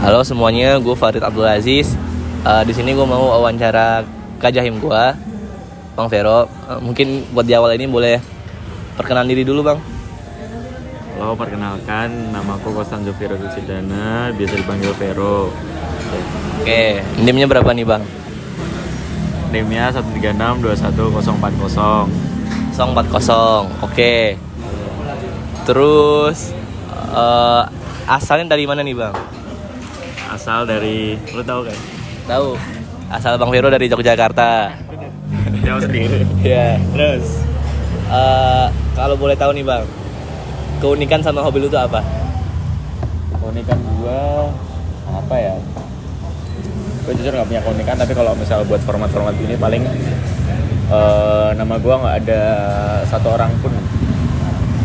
Halo semuanya, gue Farid Abdul Aziz. Di sini gue mau wawancara Kak Jahim gue, Bang Vero. Mungkin buat di awal ini boleh perkenalan diri dulu, Bang. Halo, perkenalkan, nama aku Kostanjo Vero Dusidana, biasa dipanggil Vero. Oke, NIM-nya berapa nih, Bang? NIM-nya 136214040. 040. Oke. Terus asalnya dari mana nih, Bang? Asal dari, lu tahu kan? Tahu. Asal Bang Vero dari Yogyakarta. Jauh sendiri. Ya. Terus, Kalau boleh tahu nih, Bang, keunikan sama hobi lu tuh apa? keunikan gua apa ya? Gue jujur nggak punya keunikan, tapi kalau misal buat format-format ini paling nama gua nggak ada satu orang pun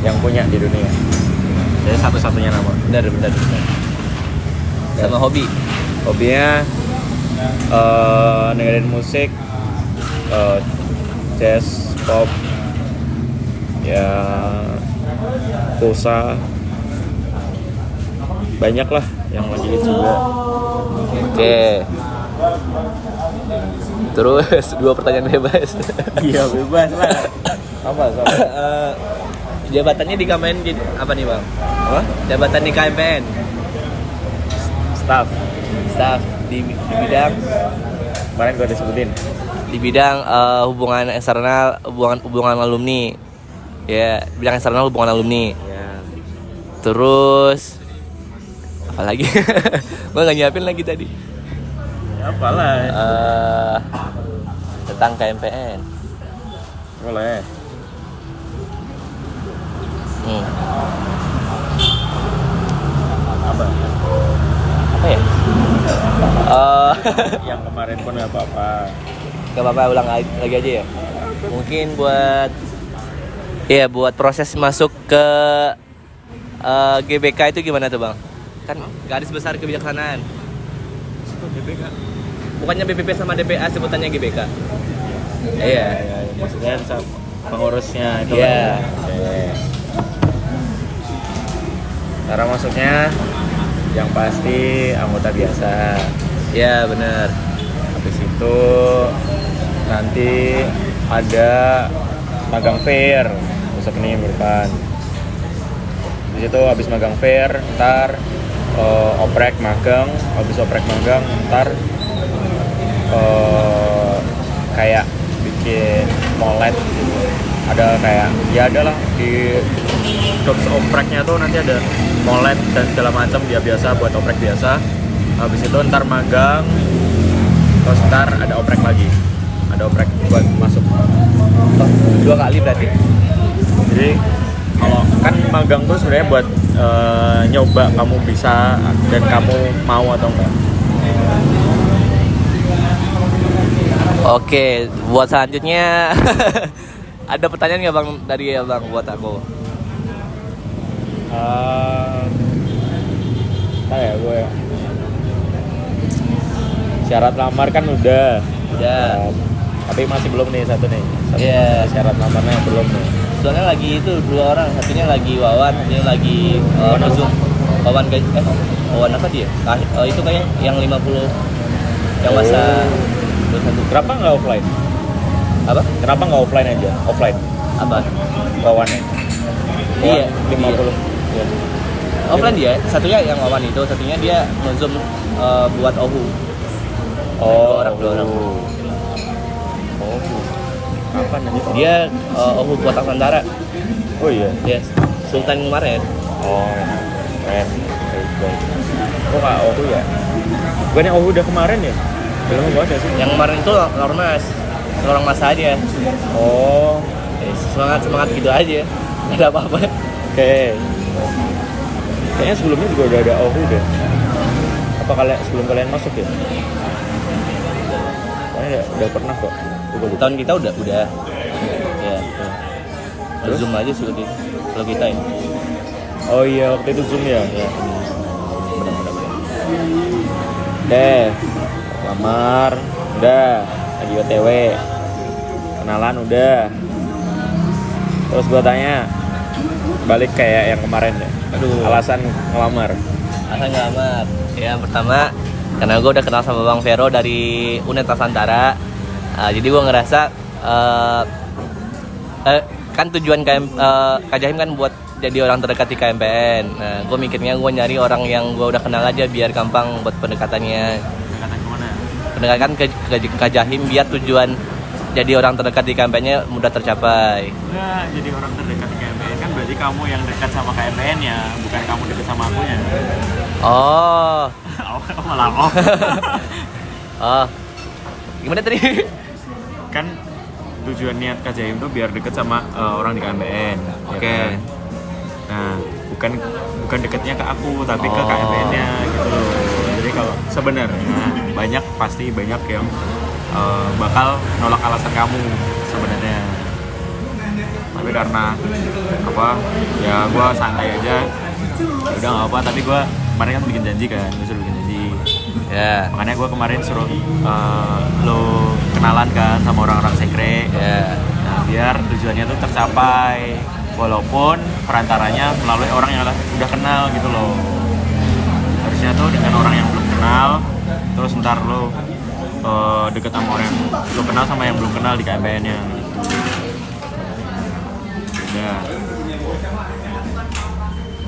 yang punya di dunia. Jadi satu-satunya nama. Benar. Sama hobi. Hobinya dengerin musik, jazz, pop, ya pulsa, banyak lah yang lagi hits juga. Oke. Terus dua pertanyaan bebas. Iya bebas lah. Apa soal? Jabatannya di KMPN apa nih, Bang? Apa? Jabatan di KMPN. Staff. Staff di bidang Kemarin gue disebutin. di bidang hubungan eksternal, hubungan alumni. Ya, bidang eksternal hubungan alumni. Ya. Terus apa lagi? Gue nggak nyiapin lagi tadi. Apalah. Tentang KMPN. Boleh. Apa? Apa ya? Yang kemarin pun nggak apa-apa. Gak apa-apa, ulang lagi aja ya. Mungkin buat proses masuk ke GBK itu gimana tuh, Bang? Kan garis besar kebijaksanaan. GBK. Bukannya BPP sama DPA sebutannya GBK? Iya. Maksudnya pengurusnya itu. Iya. Kan? Oke. Cara masuknya yang pasti anggota biasa. Iya, benar. Habis itu nanti ada magang fair besok ini bukan. Di situ habis magang fair, ntar oprek magang, habis oprek magang ntar kayak bikin molet gitu. Ada kayak ya adalah di jobs opreknya tuh nanti ada molet dan segala macam dia biasa buat oprek biasa. Habis itu ntar magang, terus ntar ada oprek lagi, ada oprek buat masuk. Dua kali berarti. Jadi kalau kan magang tuh sebenarnya buat nyoba kamu bisa dan kamu mau atau enggak. Oke, buat selanjutnya ada pertanyaan nggak, Bang, dari Bang buat aku? Kayak gue syarat lamar kan udah. Ya. Tapi masih belum nih satu nih. Iya. Syarat lamarnya belum nih. Soalnya lagi itu dua orang, satunya lagi Wawan, satunya lagi Zoom. Wawan apa dia? Itu kayak yang 50 yang masa 21. Kenapa nggak offline? Apa? Kenapa nggak offline aja? Offline. Apa? Wawannya. Iya, 50. Iya. Offline dia, satunya yang Wawan itu, satunya dia nge-zoom buat OHU. Oh, Dua orang. Kapan aja? Dia OHU buat Nusantara. Oh iya. Yes. Sultan kemarin. Oh, keren. Baik. Kok nggak Ohu ya? Bukannya Ohu udah kemarin ya? Belum nggak ada sih. Yang kemarin itu Lormas. Orang masa aja. Oh, Semangat gitu aja. Gak ada apa-apa. oke. Kayaknya sebelumnya juga udah ada Ohu deh. Apa sebelum kalian masuk ya? Kayaknya udah pernah kok. Tahun kita udah. Ya. Terus? Zoom aja sih kalau kita ini. Oh iya, waktu itu Zoom ya? Ya. Deh, lamar, udah, lagi OTW, kenalan udah. Terus gue tanya, balik kayak yang kemarin deh. Aduh. Alasan ngelamar. Alasan ngelamar. Ya pertama karena gue udah kenal sama Bang Vero dari Uned Nusantara. Jadi gue ngerasa kan tujuan Kak Jahim kan buat jadi orang terdekat di KMPN. Nah, gue mikirnya gue nyari orang yang gue udah kenal aja biar gampang buat pendekatannya. Pendekatan kemana? Pendekatan ke Kak Jahim biar tujuan jadi orang terdekat di KMPN-nya mudah tercapai. Enggak, jadi orang terdekat di KMPN kan berarti kamu yang dekat sama KMPN ya, bukan kamu dekat sama aku ya. Oh. Malah oh. Oh. Gimana tadi? Kan tujuan niat Kak Jahim tuh biar deket sama orang di KMPN. Oke. Nah, bukan deketnya ke aku tapi ke KMPN-nya gitu loh. Jadi kalau sebenarnya pasti banyak yang bakal nolak alasan kamu sebenarnya. Tapi karena apa? Ya gue santai aja. Udah nggak apa. Tapi gue kemarin kan bikin janji kan, gue suruh bikin janji. Ya. Makanya gue kemarin suruh lo kenalan kan sama orang-orang sekre. Ya. Nah, biar tujuannya tuh tercapai. Walaupun perantaranya melalui orang yang udah kenal gitu loh. Harusnya tuh dengan orang yang belum kenal, terus ntar lo deket sama orang yang lo kenal sama yang belum kenal di KMPN-nya gitu. Udah.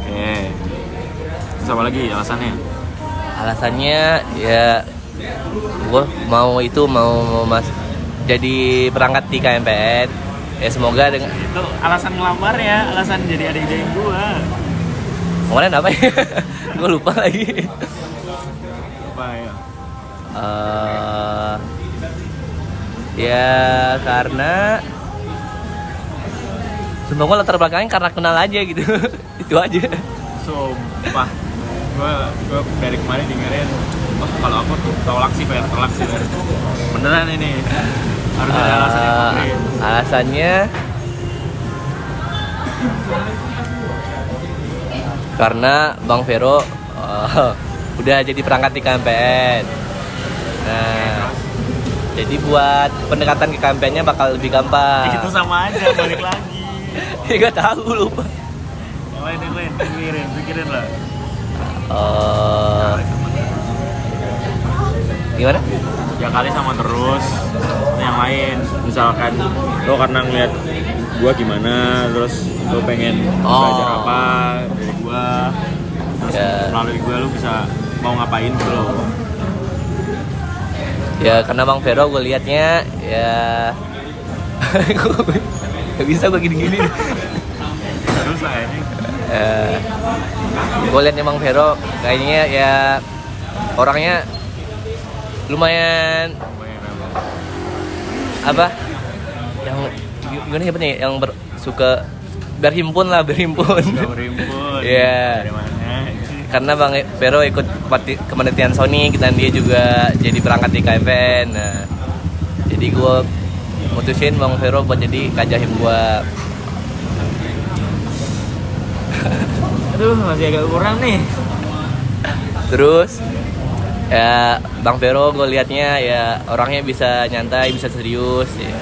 Oke. Terus apa lagi alasannya? Alasannya ya gue mau jadi perangkat di KMPN. Ya semoga dengan Itu alasan ngelamar ya, alasan jadi adik geng gua. kemarin apa ya? Gue lupa lagi. Apa ya? Ya karena semoga latar belakangnya karena kenal aja gitu. Itu aja. Sumpah, gue dari kemarin dengerin, kalau aku tuh tolak sih. Beneran ini harus ada alasan yang konkret. Alasannya karena Bang Vero udah jadi perangkat di KMPN. Nah, jadi buat pendekatan ke KMPN-nya bakal lebih gampang. Itu sama aja, balik lagi. Ya gak tahu, lupa. Yang lain, pikirin lah. Gimana? Ya kali sama terus yang lain. Misalkan lo karena ngeliat gua gimana, terus lo pengen belajar apa dari gua, terus melalui gua lo bisa mau ngapain gitu lo. Ya karena Bang Vero gue liatnya ya gak bisa gue gini-gini. Terus lah ini. Gue liatnya Bang Vero kayaknya ya orangnya lumayan apa? Yang gimana ya nih? Yang suka berhimpun. Iya. Dari mana? Karena Bang Vero ikut kepanitiaan Sonic dan dia juga jadi perangkat di KMPN. Nah, jadi gue mutusin Bang Vero buat jadi Kak Jahim gue. Aduh, masih agak kurang nih. Terus ya Bang Vero gue liatnya ya orangnya bisa nyantai, bisa serius ya.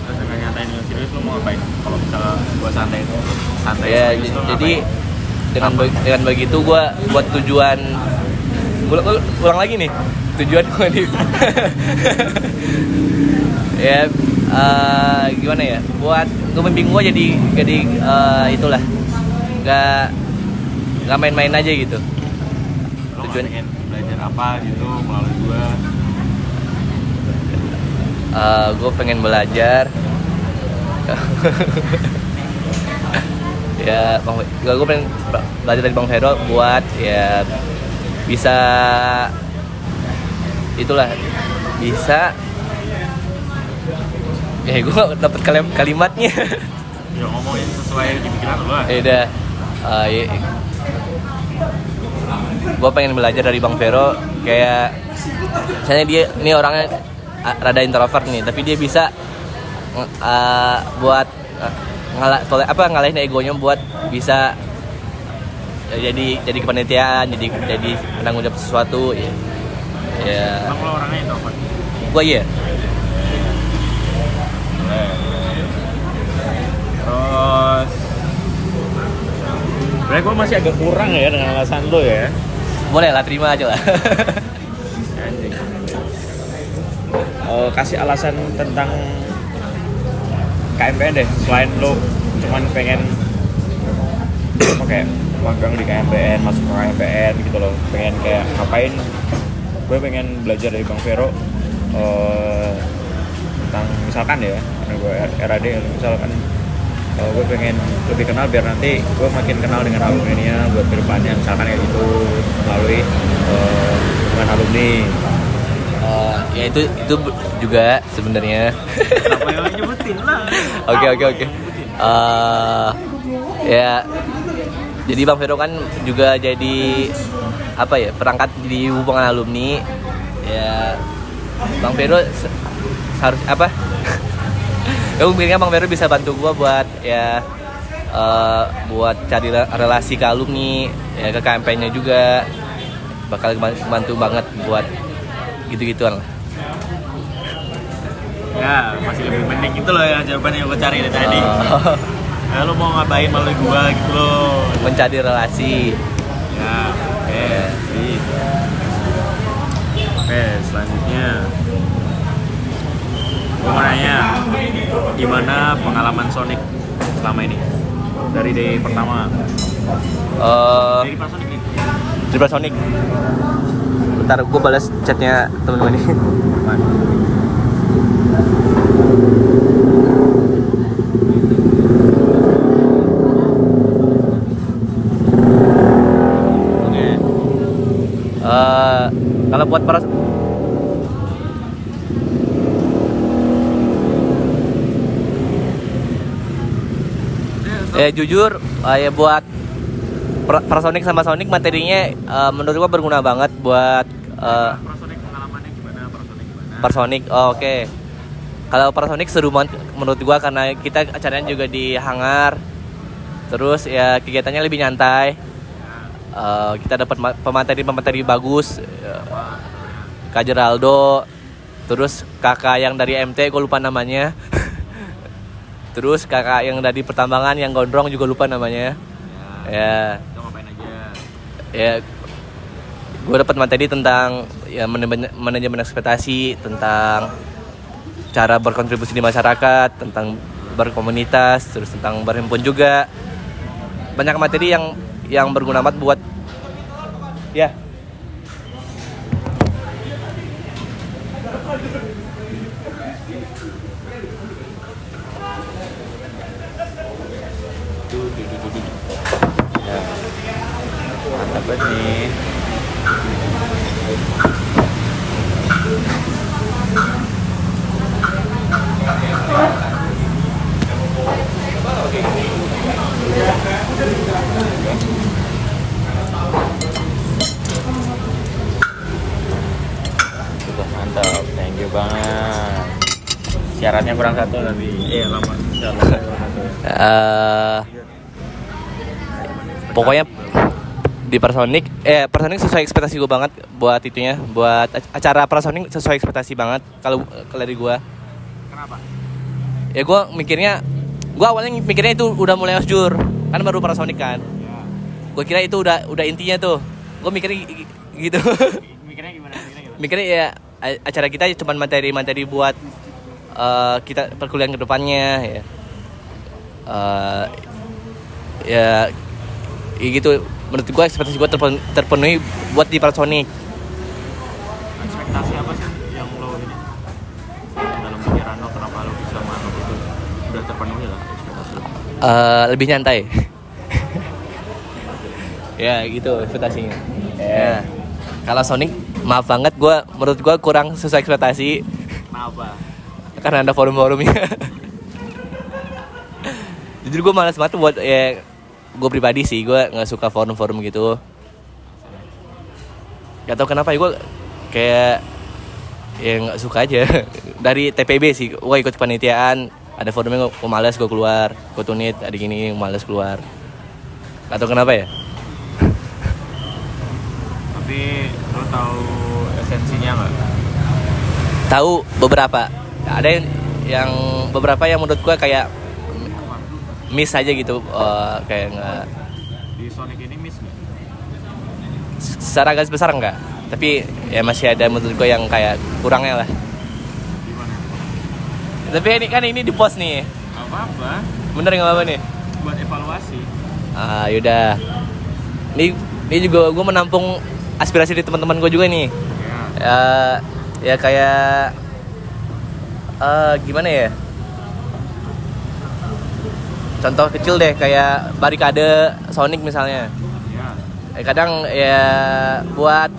Terus dengan nyantai dengan serius lo mau ngapain? Kalau misalnya gue santai Ya serius, lo jadi ngapain? dengan begitu gue buat tujuan ulang lagi nih tujuan gue nih ya gimana ya buat ngebimbing gue jadi itulah nggak main-main aja gitu. Lo Tujuan pengen belajar apa gitu melalui gue pengen belajar ya gue pengen belajar dari Bang Vero buat ya bisa itulah bisa ya gue dapet kalimatnya ya ngomongin sesuai di pikiran lo lah. udah gue pengen belajar dari Bang Vero kayak misalnya dia ini orangnya rada introvert nih tapi dia bisa buat ngalahin egonya buat bisa jadi kepanitiaan jadi penanggung jawab sesuatu ya. Emang lo orangnya introvert? Gue iya. Terus Sebenarnya gue masih agak kurang ya dengan alasan lo ya. Boleh lah, terima aja lah. Anjing. Kasih alasan tentang KMPN deh. Selain lo cuman pengen kayak magang di KMPN, masuk ke KMPN gitu loh. Pengen kayak ngapain? Gue pengen belajar dari Bang Vero tentang misalkan ya, karena gue RAD misalkan gue pengen lebih kenal biar nanti gue makin kenal dengan alumni-nya buat kedepannya, misalkan kayak gitu melalui dengan alumni. Ya itu juga sebenarnya. Apa yang nyebutin lah? Oke. Ya, jadi Bang Vero kan juga jadi apa ya, perangkat di hubungan alumni. Ya, Bang Vero harus apa? Ya mungkin Bang Vero bisa bantu gua buat ya buat cari relasi ke alumni, ya ke KMP-nya juga bakal bantu banget buat gitu-gituan lah. Ya, masih lebih mending itu loh ya jawaban yang gue cari dari tadi. Ya, lo mau ngapain melalui gua gitu loh. Mencari relasi. Ya, oke. Oke, selanjutnya gue mau nanya, gimana pengalaman Sonic selama ini? Dari day pertama. Dari Pasonic nih. Dari Pasonic. Bentar, gue balas chatnya temen-temen ini. Kalau buat para jujur ya buat Prasonic sama Sonic materinya menurut gua berguna banget buat Prasonic pengalamannya gimana? Prasonic. Oke. Kalau Prasonic seru banget menurut gua karena kita acaranya juga di hangar. Terus ya kegiatannya lebih nyantai. Kita dapat pemateri bagus, Kak Geraldo, terus kakak yang dari MT gue lupa namanya, terus kakak yang dari pertambangan yang gondrong juga lupa namanya. Ya. Kita ngapain aja? Ya, gue dapat materi tentang ya manajemen ekspektasi, tentang cara berkontribusi di masyarakat, tentang berkomunitas, terus tentang berhimpun juga. Banyak materi yang berguna banget buat ya. Ya. Mantap banget nih. Mantap, thank you banget. Syaratnya kurang satu nanti. Lama. Pokoknya di Prasonic sesuai ekspektasi gue banget buat itunya, buat acara Prasonic sesuai ekspektasi banget kalau dari gue. Kenapa? Ya gue awalnya mikirnya itu udah mulai osjur kan, baru Prasonic kan. Ya. Gue kira itu udah intinya tuh. Gue mikirnya gitu. Mikirnya gimana? Mikirnya ya acara kita cuma materi buat kita perkuliahan ke depannya ya. Ya gitu, menurut gue ekspektasi gue terpenuhi buat di Prasonic. Ekspektasi apa sih yang lo ini dalam pikiran lo, kenapa lo bisa menganggap itu udah terpenuhi lah ekspektasi lo? Lebih nyantai. Ya gitu ekspektasinya. Ya. Kalau Sonic maaf banget, menurut gue kurang sesuai ekspektasi. Kenapa? Karena ada forum-forumnya. Jujur gue malas banget buat ya, gue pribadi sih gue nggak suka forum-forum gitu. Gak tau kenapa ya, gue kayak ya nggak suka aja. Dari TPB sih gue ikut kepanitiaan, ada forumnya gue malas, gue keluar. Gue tunit ada gini, malas keluar. Gak tau kenapa ya. Tapi lo tahu esensinya nggak? Tahu beberapa, ada yang menurut gue kayak miss aja gitu, kayak nggak. Di secara garis besar enggak, tapi ya masih ada menurut gue yang kayak kurangnya lah. Gimana? Tapi ini di post nih. Gak apa-apa. Bener nggak apa-apa nih? Buat evaluasi. Yaudah. Ini juga gue menampung aspirasi di teman-teman gue juga nih. Ya kayak gimana ya? Contoh kecil deh, kayak barikade Sonic misalnya. Ya. Kadang ya buat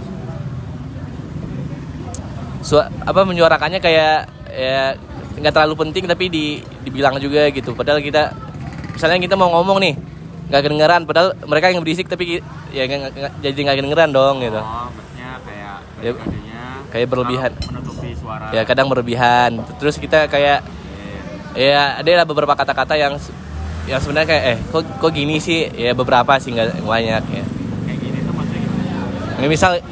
menyuarakannya kayak ya nggak terlalu penting, tapi dibilang juga gitu. Padahal misalnya kita mau ngomong nih nggak kedengeran, padahal mereka yang berisik, tapi ya jadi nggak kedengeran dong gitu. Maksudnya kayak Ya, kayak berlebihan. Menutupi suara. Ya kadang berlebihan. Terus kita kayak ya ada beberapa kata-kata yang sebenarnya kayak kok gini sih, ya beberapa sih, nggak banyak ya. Kayak gini tuh maksudnya gimana? Ini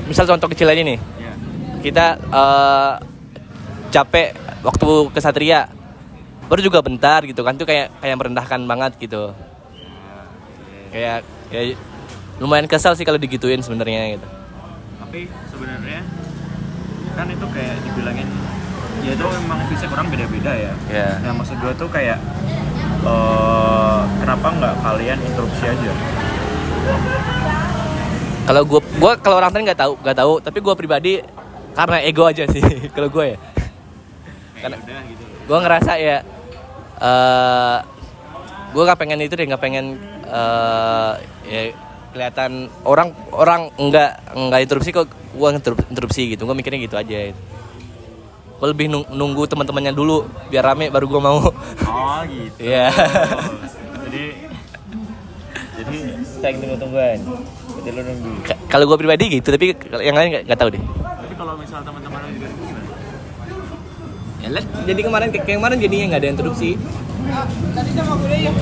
misal contoh kecil aja nih. Ya. Kita capek waktu ke Satria, baru juga bentar gitu kan, tuh kayak merendahkan banget gitu. Kayak lumayan kesal sih kalau digituin sebenarnya gitu. Tapi sebenarnya kan itu kayak dibilangin ya itu memang fisik orang beda-beda ya. Ya. Nah maksud gue tuh kayak kenapa nggak kalian interupsi aja? Kalau kalau orang lain nggak tahu, tapi gue pribadi karena ego aja sih kalau gue ya. Karena udah gitu. gue ngerasa ya gue nggak pengen itu deh, nggak pengen ya kelihatan orang nggak interupsi kok gue interupsi gitu. Gue mikirnya gitu aja. Gue lebih nunggu teman-temannya dulu biar rame baru gue mau. Oh gitu. Iya. Jadi saya tunggu-tungguan. Jadi lu nunggu. Kalau gue pribadi gitu, tapi yang lain nggak tahu deh. Tapi kalau misal teman-teman lu juga nunggu gimana? Ya, jadi kemarin jadinya nggak ada interupsi. Tadi sama gue ya.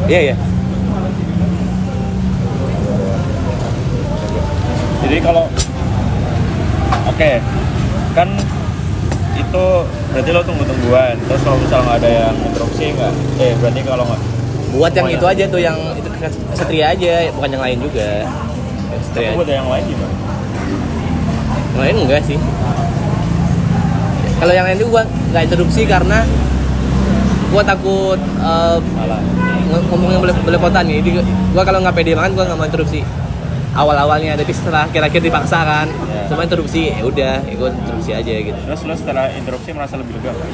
Iya. Jadi kalau oke, kan itu berarti lo tunggu-tungguan. Terus kalau misal nggak ada yang interupsi nggak? Berarti kalau nggak Buat yang itu aja tuh, yang itu Satria aja, bukan yang lain juga. Satria. Tapi buat yang lain gimana? Yang lain enggak sih. Kalau yang lain tuh gua nggak interupsi karena gua takut Malah. ngomongnya belepotan nih. Jadi gua kalau nggak pede banget gua nggak mau interupsi. Awal-awalnya, tapi setelah kira-kira dipaksa kan, semua interupsi, ya udah, gua interupsi aja gitu. Terus lo setelah interupsi merasa lebih lega nggak?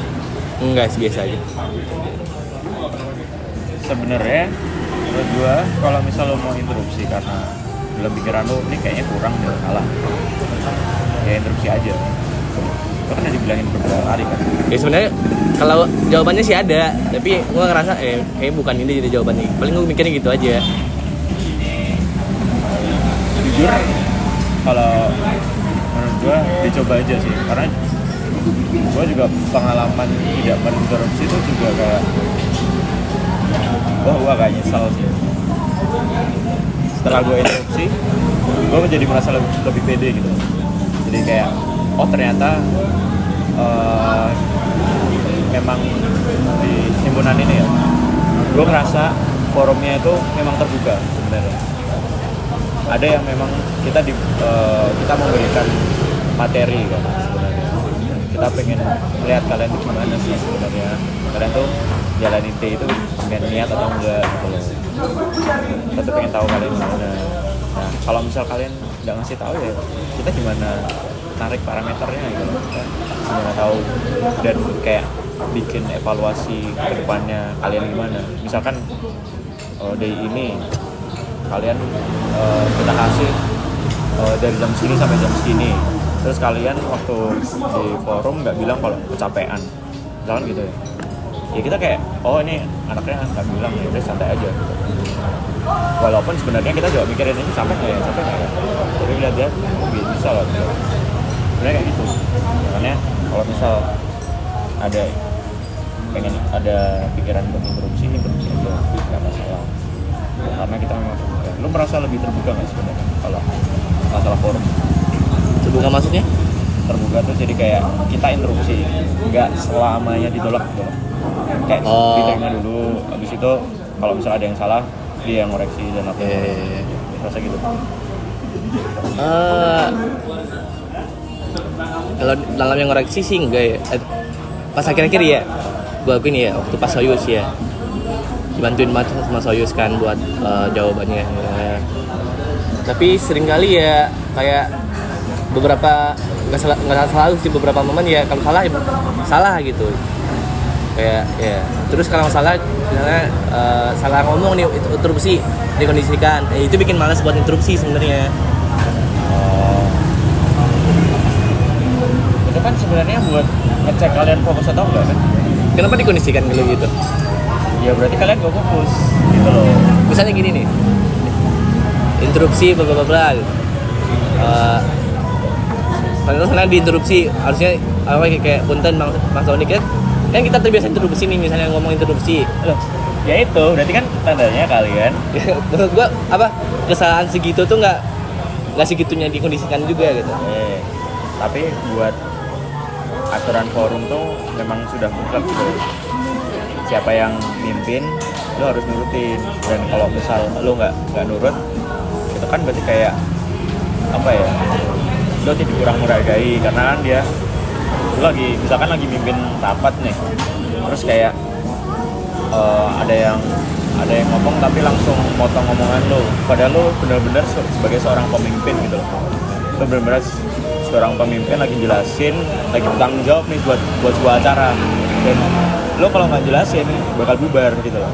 Enggak sih, biasa aja. Sebenarnya menurut gua kalau misal lo mau interupsi karena dalam pikiran lo ini kayaknya kurang dan salah, ya interupsi aja. Lo kan udah dibilangin beberapa kali kan. Ya sebenarnya kalau jawabannya sih ada, tapi gua ngerasa kayak bukan ini jadi jawabannya. Paling gua mikirnya gitu aja. Jujur kalau menurut gua dicoba aja sih, karena gua juga pengalaman tidak menginterupsi itu juga kayak gua agak nyesal sih. Setelah gua interupsi, gua menjadi merasa lebih pede gitu. Jadi kayak ternyata memang di himpunan ini ya, gua ngerasa forumnya itu memang terbuka sebenarnya. Ada yang memang kita memberikan materi kan sebenarnya. Kita pengen lihat kalian gimana sih sebenarnya. Kalian tuh jalanin T itu dengan niat atau enggak gitu loh. Kita tuh pengen tahu kalian gimana. Nah, kalau misal kalian nggak ngasih tahu ya, kita gimana narik parameternya gitu loh. Kita gimana tahu dan kayak bikin evaluasi ke depannya kalian gimana. Misalkan day ini kalian kita kasih dari jam segini sampai jam segini, terus kalian waktu di forum nggak bilang kalau kecapean, misalkan gitu ya. Ya kita kayak ini anaknya nggak bilang, ya udah santai aja gitu. Walaupun sebenarnya kita juga mikirin ini capek nggak ya, tapi lihat dia bisa lah gitu. Sebenarnya kayak gitu. Makanya kalau misal pengen ada pikiran buat interupsi aja, nggak masalah. Karena kita memang terbuka. Lu merasa lebih terbuka nggak sebenarnya kalau masalah forum? Terbuka maksudnya? Terbuka tuh jadi kayak kita interupsi, nggak selamanya ditolak gitu loh. Kayak diterima dulu, habis itu kalau misalnya ada yang salah dia yang ngoreksi dan apa. Rasa gitu. Eh, kalau dalam yang ngoreksi sih enggak ya. Pas akhir-akhir ya, gue akuin ya waktu pas Soyuz ya, dibantuin banget sama Soyuz kan buat jawabannya. Ya. Tapi seringkali ya kayak beberapa nggak selalu sih, beberapa momen ya kalau salah ya salah gitu. Kayak ya. Terus kalau salah misalnya salah ngomong nih, interupsi dikondisikan. Itu bikin malas buat interupsi sebenarnya. Itu kan sebenarnya buat ngecek kalian fokus atau enggak kan? Kenapa dikondisikan kalau gitu? Ya berarti kalian gak fokus gitu loh. Misalnya gini nih, interupsi bla bla bla gitu. Karena diinterupsi harusnya apa kayak punten Bang Sonic kan kita terbiasa interupsi nih, misalnya ngomong interupsi. Loh, ya itu berarti kan tandanya kalian Menurut gua apa kesalahan segitu tuh nggak segitunya dikondisikan juga gitu. tapi buat aturan forum tuh memang sudah mutlak gitu. Siapa yang mimpin lo harus nurutin, dan kalau misal lo nggak nurut itu kan berarti kayak apa ya, lo tidak kurang menghargai karena kan dia lo misalkan lagi mimpin rapat nih, terus kayak ada yang ngomong tapi langsung motong omongan lo, padahal lo benar-benar sebagai seorang pemimpin gitu loh. Lo benar-benar seorang pemimpin lagi jelasin, lagi bertanggung jawab nih buat sebuah acara, dan lo kalau nggak jelasin bakal bubar gitu loh.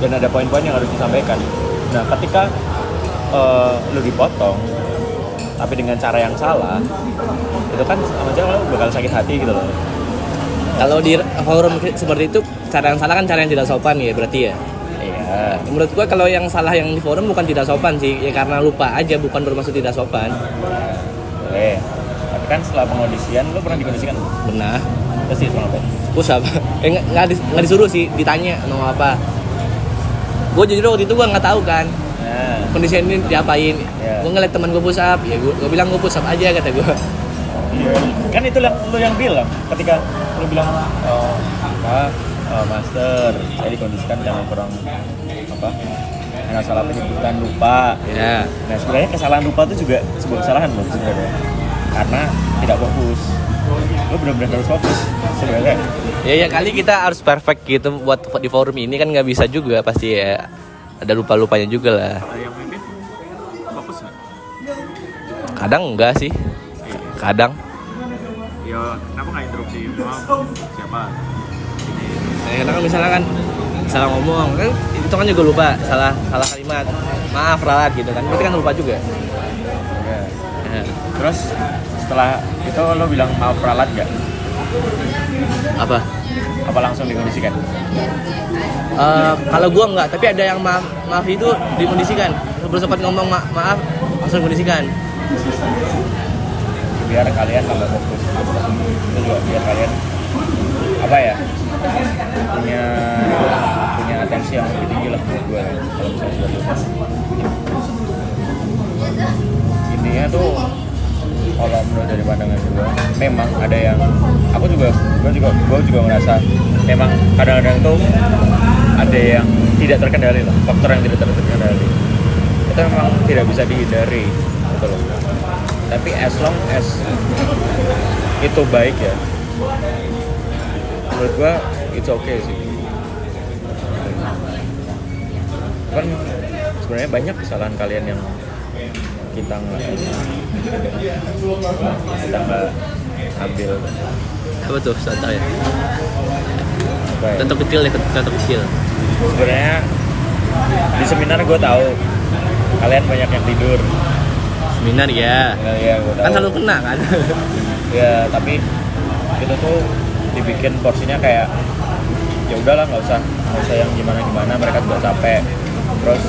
Dan ada poin-poin yang harus disampaikan. Nah ketika lo dipotong tapi dengan cara yang salah, itu kan sama aja lo bakal sakit hati gitu loh. Kalau di forum seperti itu cara yang salah kan cara yang tidak sopan ya berarti ya. Iya. Menurut gua kalau yang salah yang di forum bukan tidak sopan sih, ya karena lupa aja, bukan bermaksud tidak sopan. Boleh. Tapi kan setelah pengondisian, lo pernah dikondisikan? Benar. Terus sih sama apa? Push up. Nggak disuruh sih, ditanya mau apa. Gue jujur waktu itu gue nggak tahu kan. Nah. Kondisi ini diapain? Yeah. Gue ngeliat teman gue push up, ya gue bilang gue push up aja kata gue. Iya. Kan itu lo yang bilang ketika lo bilang master, saya dikondisikan karena kurang apa? Karena salah penyebutan, lupa. Ya. Nah sebenarnya kesalahan lupa itu juga sebuah kesalahan loh sebenarnya. Karena tidak fokus. Lo benar-benar harus fokus sebenarnya. Ya kali kita harus perfect gitu buat di forum ini kan nggak bisa juga pasti ya. Ada lupa-lupanya juga lah. Ada yang mimpin fokus nggak? Kadang enggak sih. Kadang. Ya kenapa nggak interupsi? Maaf, siapa? Kadang misalnya kan salah ngomong kan itu kan juga lupa, salah kalimat. Maaf ralat gitu kan. Itu kan lupa juga. Ya. Ya. Terus setelah itu lo bilang maaf ralat nggak? Apa langsung dikondisikan? Kalau gua enggak, tapi ada yang maaf itu dikondisikan. Sebelum sempat ngomong maaf langsung dikondisikan. Biar kalian tambah fokus. Itu juga biar kalian apa ya, punya atensi yang lebih tinggi lah menurut gue kalau misalnya sudah lupa. Intinya tuh kalau menurut dari pandangan gue, memang ada yang gue juga merasa memang kadang-kadang tuh ada yang tidak terkendali lah, faktor yang tidak terkendali itu memang tidak bisa dihindari gitu loh. Tapi as long as itu baik ya, menurut gua it's okay sih. Kan sebenarnya banyak kesalahan kalian yang kita nggak ambil. Apa tuh contoh ya? Apa ya? Contoh kecil ya, contoh kecil. Sebenarnya di seminar gue tahu kalian banyak yang tidur. Seminar ya. Ya gue tahu. Kan selalu kena kan. Ya tapi itu tuh dibikin porsinya kayak ya udahlah, nggak usah yang gimana, mereka juga capek. Terus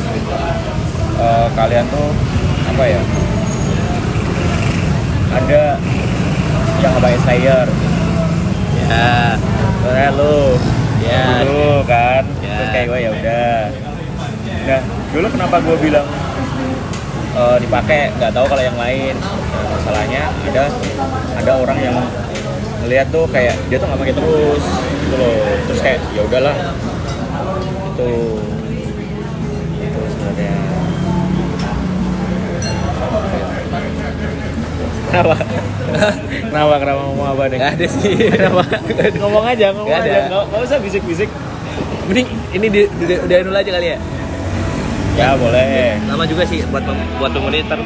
kalian tuh apa ya, ada yang ngebayar slayer Ya. soalnya lu Ya. dulu kan Ya. terus kayak gue ya udah. Nah dulu kenapa gue bilang dipakai, nggak tahu kalau yang lain. Nah, masalahnya ada orang yang ngelihat tuh kayak dia tuh nggak pakai terus gitu loh, terus kayak ya udahlah, itu sebenarnya Kenapa? Kenapa ngomong apa nih? Gak ada sih. Kenapa? Ngomong aja. Nggak ada. Nggak usah bisik-bisik. Mending ini udah dulu aja kali ya. Ya boleh. Lama juga sih buat pemerintah.